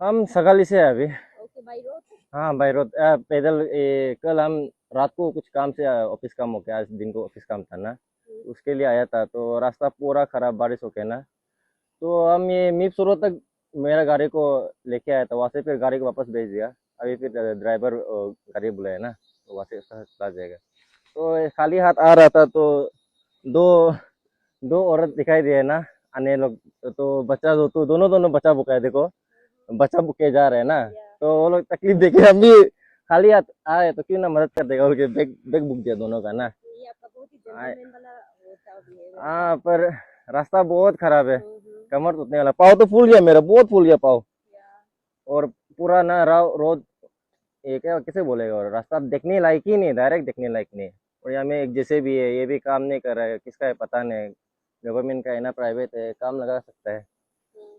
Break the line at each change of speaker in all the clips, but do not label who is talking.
हम सगाली से है अभी।
Okay, by road.
हाँ बाई रोड, पैदल। कल हम रात को कुछ काम से ऑफिस काम हो गया, आज दिन को ऑफिस काम था ना, उसके लिए आया था। तो रास्ता पूरा खराब बारिश हो गया ना, तो हम ये मीप सुरो तक मेरा गाड़ी को लेके आया था, वहाँ से फिर गाड़ी को वापस भेज दिया। अभी फिर ड्राइवर गाड़ी बुलाया ना, तो वहाँ से चला जाएगा। तो खाली हाथ आ रहा था, तो दो दो औरत दिखाई दिए ना, आने लोग। तो बच्चा तो दोनों दोनों बच्चा बुका है, देखो बच्चा बुके जा रहे हैं ना। तो वो लोग तकलीफ देखे, हम भी खाली हाथ आए तो क्यों ना मदद कर देगा, बोल के बैग बैग बुक दिया दोनों का ना।
ये आपका बहुत ही जेंटलमैन वाला होता बिहेवियर है।
हाँ पर रास्ता बहुत खराब है, कमर टूटने वाला, पाँव तो फूल गया मेरा, बहुत फूल गया पाँव। और पूरा ना रोड, ये क्या कैसे बोलेगा, और रास्ता देखने लायक ही नहीं, डायरेक्ट देखने लायक नहीं। और यहाँ में एक जैसे भी है, ये भी काम नहीं कर रहा है, किसका है पता नहीं, गवर्नमेंट का है ना प्राइवेट है, काम लगा सकता है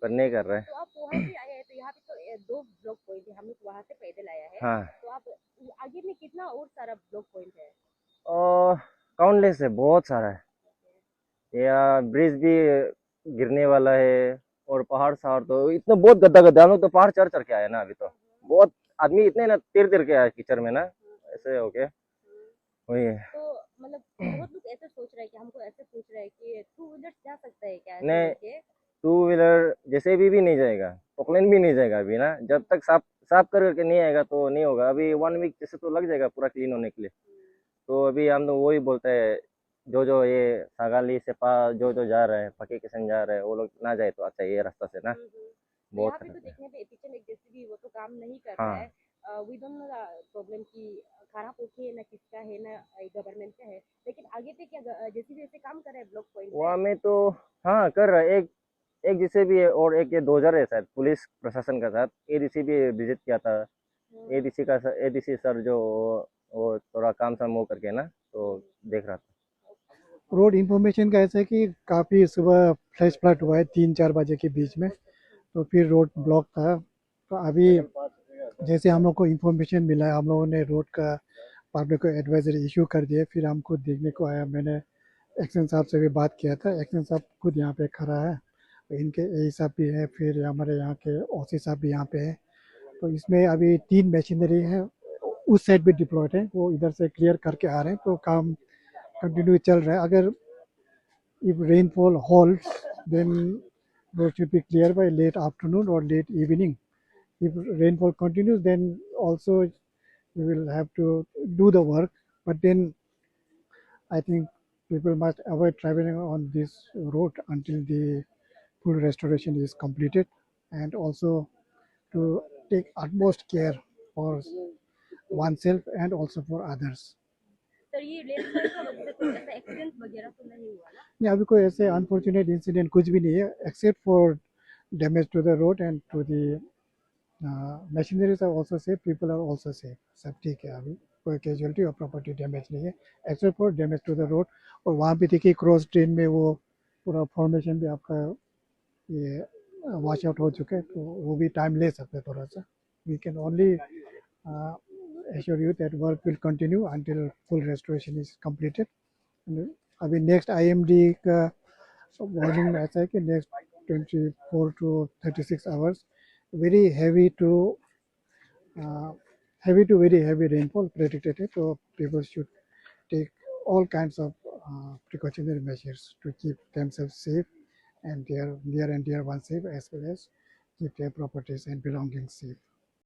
पर नहीं कर रहा है।
तो आप वहाँ से आए हैं, तो यहाँ पे तो दो ब्लॉक पॉइंट है, हम लोग वहाँ से पैदल आया है।
हाँ,
तो आप आगे में कितना और सारा ब्लॉक पॉइंट है?
और काउंटलेस है, बहुत सारा है। यहाँ ब्रिज भी गिरने वाला है, और पहाड़ सहाड़ तो इतना बहुत गद्दा गद्दा, हम लोग तो पहाड़ चढ़ चढ़ के आए ना अभी तो। बहुत आदमी इतने ना तिर तिर के आए कीचड़ में ना, ऐसे हो गया वही है।
तो मतलब बहुत लोग ऐसे सोच रहे हैं कि हमको ऐसे पूछ रहे हैं कि टू व्हीलर जा सकता है क्या, ऐसे
नहीं,
करके।
टू व्हीलर जैसे भी नहीं जाएगा, पोकलैंड भी नहीं जाएगा अभी ना, जब तक साफ साफ करके नहीं आएगा तो नहीं होगा। अभी 1 वीक जैसे तो लग जाएगा पूरा क्लीन होने के लिए। तो अभी हम लोग वही बोलते हैं, जो जो ये सागाली से पास जो जो जा रहे हैं, पके किशन जा रहे हैं, वो लोग ना जाए तो अच्छा, ये रास्ता से ना
तो
बहुत
यहाँ पे तो
खराब है।
देखने पे एपिचन एक जैसे भी वो तो काम नहीं कर रहा
हाँ,
है। वी डोंट नो प्रॉब्लम की खराब होती है ना, किसका है ना गवर्नमेंट का है। लेकिन आगे पे क्या जैसे भी ऐसे काम कर रहे हैं ब्लॉक पॉइंट पे।
वहाँ में तो हाँ कर रहा है। एक एक जैसे भी है, और एक ये डोजर है शायद पुलिस प्रशासन का साथ, एडीसी भी विजिट किया था। एडीसी सर जो वो थोड़ा काम साम वो करके ना, तो देख रहा था।
रोड इन्फॉर्मेशन का ऐसा है कि काफ़ी सुबह फ्लैश फ्लड हुआ है 3-4 बजे के बीच में, तो फिर रोड ब्लॉक था। तो अभी जैसे हम लोग को इन्फॉर्मेशन मिला है, हम लोगों ने रोड का पब्लिक को एडवाइजरी इशू कर दिया। फिर हमको देखने को आया, मैंने एक्शन साहब से भी बात किया था, एक्शन साहब खुद यहाँ पे खड़ा है, तो इनके एई साहब भी है, फिर हमारे यहाँ के ओसी साहब भी यहाँ पे है। तो इसमें अभी 3 मशीनरी है, उस साइड भी डिप्लॉयड है, वो इधर से क्लियर करके आ रहे हैं, तो काम कंटिन्यू चल रहा है। अगर if rainfall halts, then road should be clear by late afternoon or late evening. If rainfall continues, then also we will have to do the work. But then I think people must avoid traveling on this road until the full restoration is completed, and also to take utmost care for oneself and also for others.
तो ये landslide का वजह से कुछ ऐसा accident वगैरह तो नहीं हुआ ना?
नहीं, अभी कोई ऐसे अनफॉर्चुनेट इंसिडेंट कुछ भी नहीं है, except for damage to the road and to the machineries are also safe, people are also safe, सब ठीक है। अभी कोई कैजुअलिटी और प्रॉपर्टी डैमेज नहीं है, except for damage to the road. और वहाँ भी देखिए क्रॉस ड्रेन में वो पूरा फॉर्मेशन भी आपका ये वॉश आउट हो चुका है, तो वो भी टाइम ले सकते हैं थोड़ा सा। We can only assure you that work will continue until full restoration is completed. अभी नेक्स्ट आईएमडी का वार्निंग में ऐसा है कि next 24 to 36 hours very heavy to very heavy rainfall predicted है, तो people should take all kinds of precautionary measures to keep themselves safe and their near and dear ones safe, as well as keep their properties and belongings safe.